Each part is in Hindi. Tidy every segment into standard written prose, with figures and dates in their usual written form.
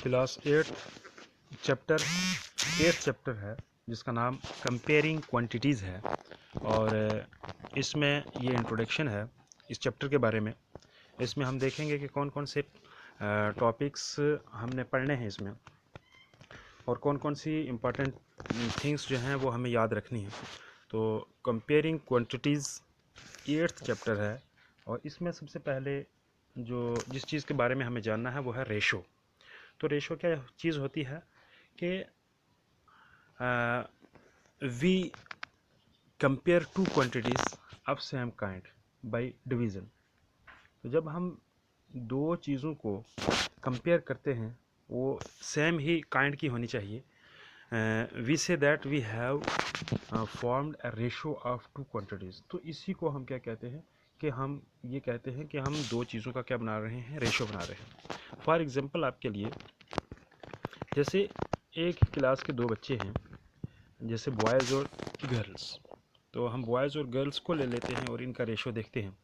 क्लास 8 चैप्टर 8 चैप्टर है जिसका नाम कंपेयरिंग क्वांटिटीज़ है। और इसमें ये इंट्रोडक्शन है इस चैप्टर के बारे में। इसमें हम देखेंगे कि कौन कौन से टॉपिक्स हमने पढ़ने हैं इसमें और कौन कौन सी इम्पोर्टेंट थिंग्स जो हैं वो हमें याद रखनी है। तो कंपेयरिंग क्वांटिटीज़ 8th चैप्टर है और इसमें सबसे पहले जिस चीज़ के बारे में हमें जानना है वो है रेशो। तो रेशो क्या चीज़ होती है कि we compare two quantities of same kind by division. तो जब हम दो चीज़ों को कंपेयर करते हैं वो सेम ही काइंड की होनी चाहिए। We say that we have formed a ratio of two quantities. तो इसी को हम क्या कहते हैं कि हम ये कहते हैं कि हम दो चीज़ों का क्या बना रहे हैं, रेशो बना रहे हैं। फॉर एग्जांपल आपके लिए, जैसे एक क्लास के दो बच्चे हैं, जैसे बॉयज़ और गर्ल्स। तो हम बॉयज़ और गर्ल्स को ले लेते हैं और इनका रेशो देखते हैं।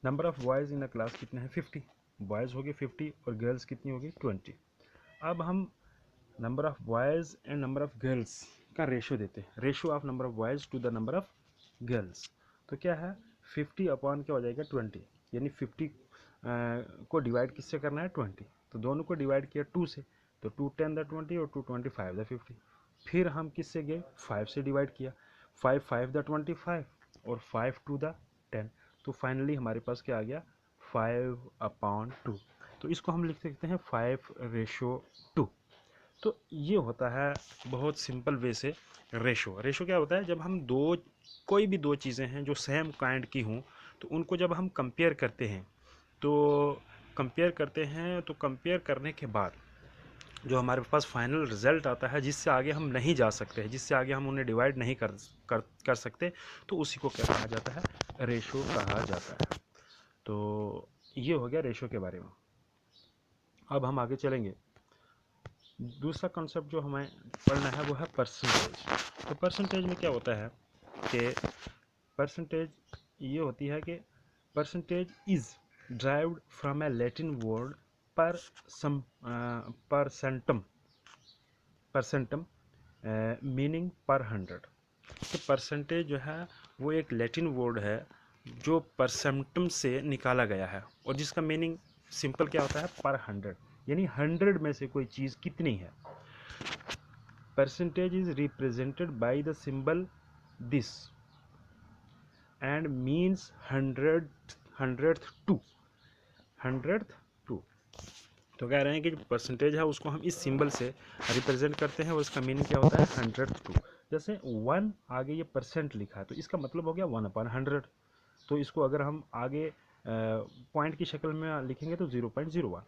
Number of boys in a class कितने हैं, 50। बॉयज़ हो गए 50 और गर्ल्स कितनी होगी, 20। अब हम number of boys and number of girls का रेशो देते हैं, ratio of number of boys to the number of girls. तो क्या है, 50 अपॉन क्या हो जाएगा, 20। यानी 50 को डिवाइड किससे करना है, 20। तो दोनों को डिवाइड किया 2 से, तो 2 10 द 20 और 2 25 द 50। फिर हम किससे गए, 5 से डिवाइड किया, 5 5 द 25 और 5 2 द 10। तो फाइनली हमारे पास क्या आ गया, 5/2। तो इसको हम लिख सकते हैं 5:2। तो ये होता है बहुत सिंपल वे से रेशो। रेशो क्या होता है, जब हम कोई भी दो चीज़ें हैं जो सेम काइंड की हों तो उनको जब हम कंपेयर करते हैं तो कंपेयर करने के बाद जो हमारे पास फाइनल रिजल्ट आता है, जिससे आगे हम नहीं जा सकते हैं, जिससे आगे हम उन्हें डिवाइड नहीं कर सकते, तो उसी को क्या कहा जाता है, रेशो कहा जाता है। तो ये हो गया रेशो के बारे में। अब हम आगे चलेंगे। दूसरा कॉन्सेप्ट जो हमें पढ़ना है वो है परसेंटेज। तो परसेंटेज में क्या होता है कि परसेंटेज ये होती है कि percentage is derived from A Latin word पर परसेंटम मीनिंग पर 100। तो परसेंटेज जो है वो एक लैटिन वर्ड है जो परसेंटम से निकाला गया है और जिसका मीनिंग सिंपल क्या होता है, पर 100। यानी 100 में से कोई चीज़ कितनी है। Percentage is represented by the symbol this and means hundredth to। तो कह रहे हैं कि जो परसेंटेज है उसको हम इस सिंबल से रिप्रेजेंट करते हैं और इसका मीनिंग क्या होता है, 100/2। जैसे 1 आगे ये परसेंट लिखा है तो इसका मतलब हो गया 1/100। तो इसको अगर हम आगे पॉइंट की शक्ल में लिखेंगे तो 0.01।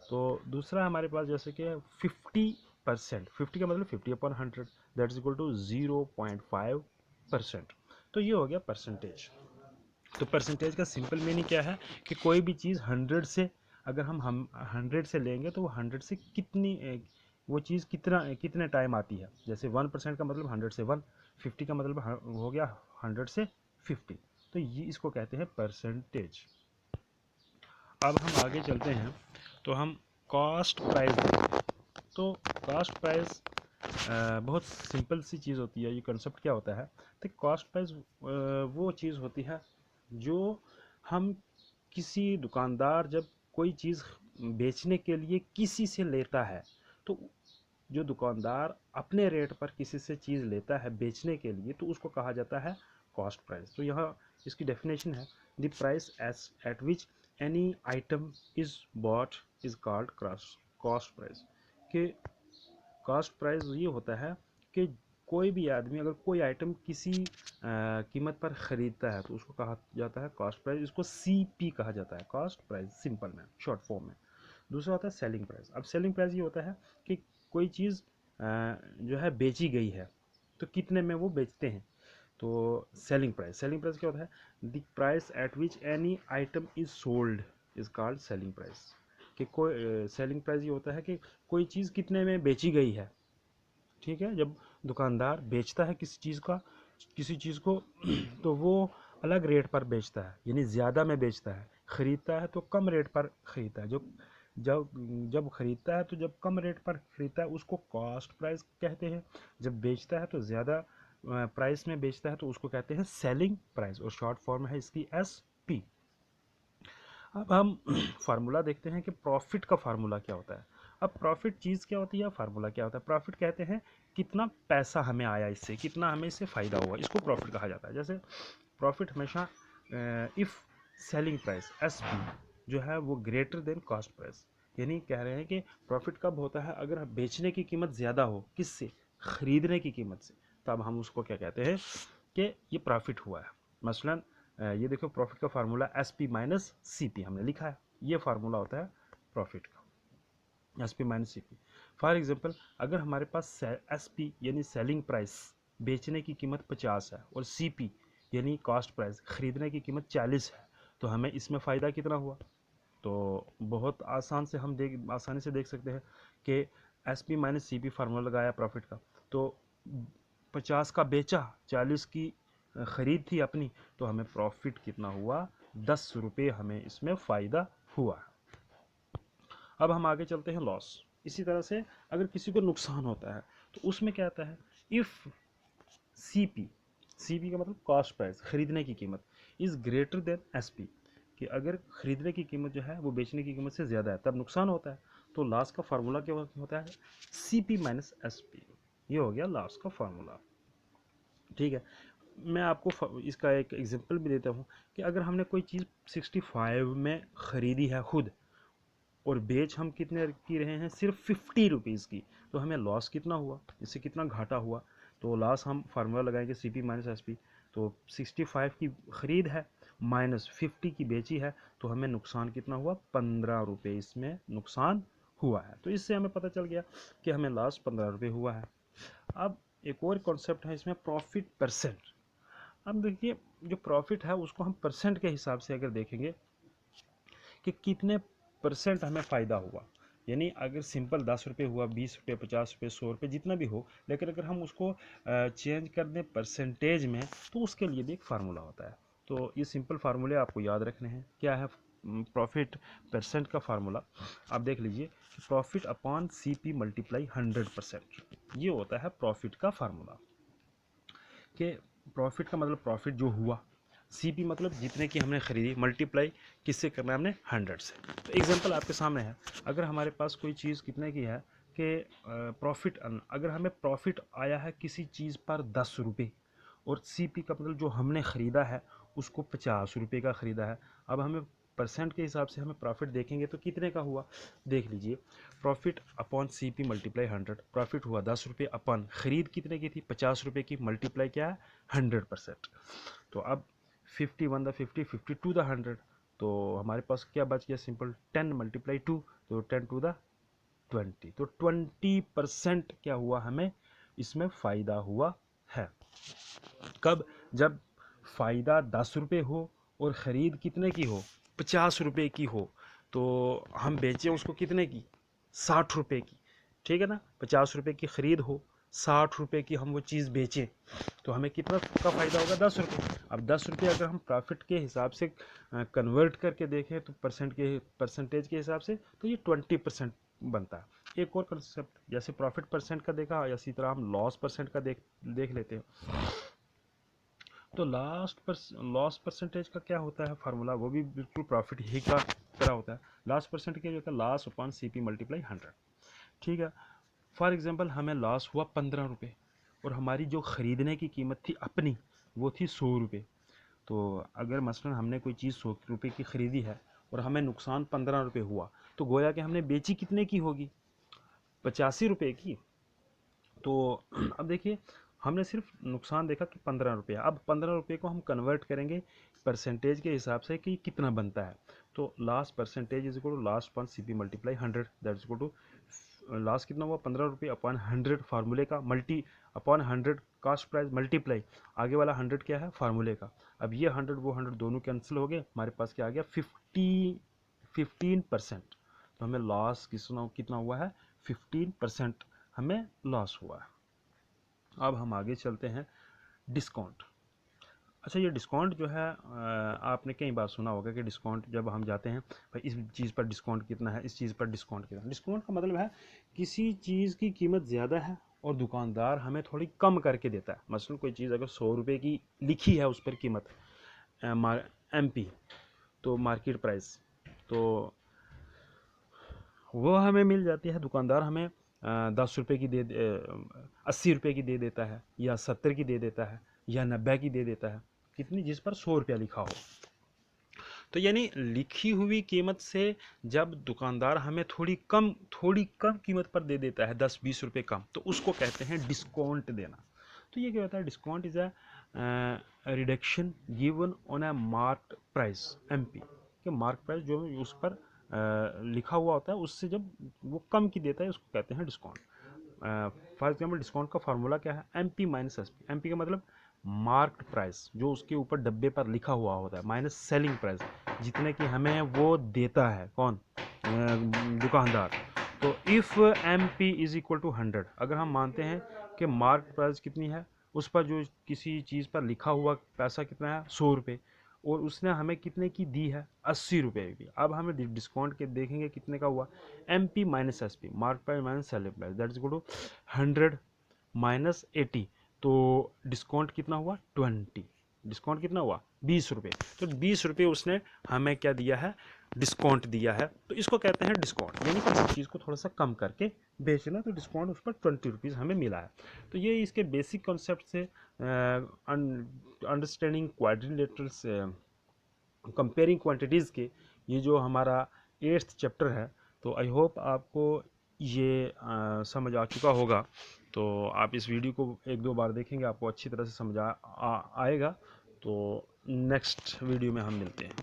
तो दूसरा हमारे पास जैसे कि 50%, 50 का मतलब 50/100, दैट इज इक्वल टू 0.5%। तो ये हो गया परसेंटेज। तो परसेंटेज का सिंपल मीनिंग क्या है कि कोई भी चीज़ 100 से, अगर हम 100 से लेंगे तो वो 100 से कितनी वो चीज़ कितने टाइम आती है। जैसे 1% का मतलब 100 से 1, 50 का मतलब हो गया 100 से 50। तो ये इसको कहते हैं परसेंटेज। अब हम आगे चलते हैं तो हम कॉस्ट प्राइस देखें। तो कॉस्ट प्राइस बहुत सिंपल सी चीज़ होती है। ये कंसेप्ट क्या होता है, तो कॉस्ट प्राइस वो चीज़ होती है जो हम किसी दुकानदार जब कोई चीज़ बेचने के लिए किसी से लेता है, तो जो दुकानदार अपने रेट पर किसी से चीज़ लेता है बेचने के लिए, तो उसको कहा जाता है कॉस्ट प्राइस। तो यहाँ इसकी डेफिनेशन है, the price at which any item is bought is called cost price. कि कॉस्ट प्राइस ये होता है कि कोई भी आदमी अगर कोई आइटम किसी कीमत पर ख़रीदता है तो उसको कहा जाता है कॉस्ट प्राइस। इसको CP कहा जाता है, कॉस्ट प्राइस सिंपल में, शॉर्ट फॉर्म में। दूसरा होता है सेलिंग प्राइस। अब सेलिंग प्राइस ये होता है कि कोई चीज़ जो है बेची गई है तो कितने में वो बेचते हैं। तो सेलिंग प्राइस क्या होता है, the price at which any item is sold is called selling price. कि कोई सेलिंग प्राइस ये होता है कि कोई चीज़ कितने में बेची गई है। ठीक है, जब दुकानदार बेचता है किसी चीज़ को तो वो अलग रेट पर बेचता है, यानी ज़्यादा में बेचता है। ख़रीदता है तो कम रेट पर ख़रीदता है। जो जब जब खरीदता है तो जब कम रेट पर खरीदता है उसको कॉस्ट प्राइस कहते हैं, जब बेचता है तो ज़्यादा प्राइस में बेचता है तो उसको कहते हैं सेलिंग प्राइस, और शॉर्ट फॉर्म है इसकी SP। अब हम फार्मूला देखते हैं कि प्रॉफिट का फार्मूला क्या होता है। अब प्रॉफिट चीज़ क्या होती है, फार्मूला क्या होता है। प्रॉफिट कहते हैं कितना पैसा हमें आया इससे, कितना हमें इससे फ़ायदा हुआ, इसको प्रॉफिट कहा जाता है। जैसे प्रॉफिट हमेशा इफ़ सेलिंग प्राइस SP जो है वो ग्रेटर देन कॉस्ट प्राइस, यानी कह रहे हैं कि प्रॉफिट कब होता है, अगर बेचने की कीमत ज़्यादा हो, किससे, खरीदने की कीमत से, तब हम उसको क्या कहते हैं कि ये प्रॉफिट हुआ है। मसलन ये देखो प्रॉफिट का फार्मूला SP माइनस CP हमने लिखा है, ये फार्मूला होता है प्रॉफिट का, SP minus CP। For example अगर हमारे पास SP यानी सेलिंग प्राइस, बेचने की कीमत 50 है, और CP यानी कॉस्ट प्राइस, खरीदने की कीमत 40 है, तो हमें इसमें फ़ायदा कितना हुआ। तो बहुत आसानी से देख सकते हैं कि SP माइनस CP फार्मूला लगाया प्रॉफिट का, तो 50 का बेचा, 40 की ख़रीद थी अपनी, तो हमें प्रॉफिट कितना हुआ, 10 रुपये हमें इसमें फ़ायदा हुआ। अब हम आगे चलते हैं लॉस। इसी तरह से अगर किसी को नुकसान होता है तो उसमें क्या आता है, इफ़ CP का मतलब कॉस्ट प्राइस, खरीदने की कीमत, इज़ ग्रेटर देन SP, कि अगर खरीदने की कीमत जो है वो बेचने की कीमत से ज़्यादा है तब नुकसान होता है। तो लॉस का फार्मूला क्या होता है, CP माइनस SP। ये हो गया लॉस का फार्मूला। ठीक है, मैं आपको इसका एक एग्जांपल भी देता हूँ कि अगर हमने कोई चीज़ 65 में ख़रीदी है खुद, और बेच हम कितने की रहे हैं, सिर्फ 50 रुपीज़ की, तो हमें लॉस कितना हुआ, इससे कितना घाटा हुआ। तो लॉस हम फार्मूला लगाएंगे CP माइनस SP। तो 65 की ख़रीद है माइनस 50 की बेची है, तो हमें नुकसान कितना हुआ, 15 रुपये इसमें नुकसान हुआ है। तो इससे हमें पता चल गया कि हमें लॉस 15 रुपये हुआ है। अब एक और कॉन्सेप्ट है इसमें, प्रॉफिट परसेंट। अब देखिए जो प्रॉफिट है उसको हम परसेंट के हिसाब से अगर देखेंगे कि कितने परसेंट हमें फ़ायदा हुआ, यानी अगर सिंपल 10 रुपये हुआ, 20 रुपये, 50 रुपये, 100 रुपये, जितना भी हो, लेकिन अगर हम उसको चेंज कर दें परसेंटेज में, तो उसके लिए भी एक फार्मूला होता है। तो ये सिंपल फार्मूले आपको याद रखने हैं। क्या है प्रॉफिट परसेंट का फार्मूला, आप देख लीजिए, प्रॉफिट अपॉन CP मल्टीप्लाई 100%, ये होता है प्रॉफिट का फार्मूला। कि प्रॉफिट का मतलब प्रॉफिट जो हुआ, CP मतलब जितने की हमने खरीदी, मल्टीप्लाई किससे करना है हमने, 100 से। तो एग्जांपल आपके सामने है, अगर हमारे पास कोई चीज़ कितने की है कि प्रॉफिट, अगर हमें प्रॉफिट आया है किसी चीज़ पर 10 रुपये, और CP का मतलब जो हमने ख़रीदा है उसको 50 रुपये का ख़रीदा है। अब हमें परसेंट के हिसाब से हमें प्रॉफिट देखेंगे तो कितने का हुआ, देख लीजिए, profit upon CP multiply 100, profit हुआ 10 रुपये, अपन ख़रीद कितने की थी, 50 रुपये की, मल्टीप्लाई क्या है, 100%। तो अब 50 1 द 50, 50 टू द 100, तो हमारे पास क्या बच गया, सिंपल 10 मल्टीप्लाई 2, तो 10 टू द 20, तो 20% क्या हुआ, हमें इसमें फ़ायदा हुआ है। कब, जब फ़ायदा 10 रुपये हो और ख़रीद कितने की हो, 50 रुपये की हो, तो हम बेचें उसको कितने की, 60 रुपये की। ठीक है ना, 50 रुपये की ख़रीद हो, 60 रुपये की हम वो चीज़ बेचें, तो हमें कितना का फ़ायदा होगा, 10 रुपये। अब 10 रुपये अगर हम प्रॉफिट के हिसाब से कन्वर्ट करके देखें तो परसेंटेज के हिसाब से, तो ये 20% बनता है। एक और कंसेप्ट, जैसे प्रॉफिट परसेंट का देखा, इसी तरह हम लॉस परसेंट का देख लेते हैं। तो लॉस परसेंटेज का क्या होता है फार्मूला, वो भी बिल्कुल प्रॉफिट ही का तरह होता है। लॉस परसेंट क्या होता है, लॉस अपॉन CP मल्टीप्लाई 100। ठीक है, फॉर एग्जांपल हमें लॉस हुआ 15 रुपये, और हमारी जो ख़रीदने की कीमत थी अपनी वो थी 100 रुपये। तो अगर मसलन हमने कोई चीज़ 100 रुपये की ख़रीदी है और हमें नुकसान 15 रुपये हुआ, तो गोया कि हमने बेची कितने की होगी, 85 रुपये की। तो अब देखिए, हमने सिर्फ नुकसान देखा कि 15 रुपये, अब 15 रुपये को हम कन्वर्ट करेंगे परसेंटेज के हिसाब से कि कितना बनता है। तो loss percentage is equal to loss upon CP multiply 100, that is equal to loss कितना हुआ, 15 रुपये अपॉन 100 फार्मूले का, multi upon 100 cost price multiply, आगे वाला 100 क्या है, फार्मूले का। अब ये 100 वो 100 दोनों कैंसिल हो गए, हमारे पास क्या आ गया, 15%। तो हमें लॉस कितना हुआ है, 15% हमें लॉस हुआ है। अब हम आगे चलते हैं डिस्काउंट। अच्छा, ये डिस्काउंट जो है आपने कई बार सुना होगा कि डिस्काउंट जब हम जाते हैं, भाई इस चीज़ पर डिस्काउंट कितना है, इस चीज़ पर डिस्काउंट कितना है। डिस्काउंट का मतलब है किसी चीज़ की कीमत ज़्यादा है और दुकानदार हमें थोड़ी कम करके देता है। मसलन कोई चीज़ अगर 100 रुपये की लिखी है उस पर कीमत MP, तो मार्केट प्राइस, तो वो हमें मिल जाती है, दुकानदार हमें 10 रुपये की 80 रुपये की दे देता है, या 70 की दे देता है, या 90 की दे देता है, कितनी, जिस पर 100 रुपया लिखा हो। तो यानी लिखी हुई कीमत से जब दुकानदार हमें थोड़ी कम कीमत पर दे देता है, 10-20 रुपये कम, तो उसको कहते हैं डिस्काउंट देना। तो ये क्या होता है, discount is a reduction given on a marked price MP, कि मार्क प्राइस जो उस पर लिखा हुआ होता है उससे जब वो कम की देता है उसको कहते हैं डिस्काउंट। फॉर एग्जाम्पल डिस्काउंट का फार्मूला क्या है, MP माइनस SP। MP का मतलब मार्क्ड प्राइस, जो उसके ऊपर डब्बे पर लिखा हुआ होता है, माइनस सेलिंग प्राइस, जितने की हमें वो देता है कौन, दुकानदार। तो if MP is equal to 100, अगर हम मानते हैं कि मार्क प्राइस कितनी है, उस पर जो किसी चीज़ पर लिखा हुआ पैसा कितना है, 100 रुपये, और उसने हमें कितने की दी है, 80 रुपये की। अब हमें डिस्काउंट के देखेंगे कितने का हुआ, MP minus SP, mark price minus selling price, that is equal to 100 minus 80। तो डिस्काउंट कितना हुआ, 20। डिस्काउंट कितना हुआ, 20 रुपये। तो 20 रुपये उसने हमें क्या दिया है, डिस्काउंट दिया है। तो इसको कहते हैं डिस्काउंट, यानी कि चीज़ को थोड़ा सा कम करके बेचना, तो डिस्काउंट उस पर 20 रुपीज़ हमें मिला है। तो ये इसके बेसिक कॉन्सेप्ट से अंडरस्टैंडिंग क्वाड्रिलेटरल्स, कंपेयरिंग क्वांटिटीज़ के, ये जो हमारा 8th चैप्टर है, तो आई होप आपको ये समझ आ चुका होगा। तो आप इस वीडियो को 1-2 बार देखेंगे, आपको अच्छी तरह से समझ आएगा। तो नेक्स्ट वीडियो में हम मिलते हैं।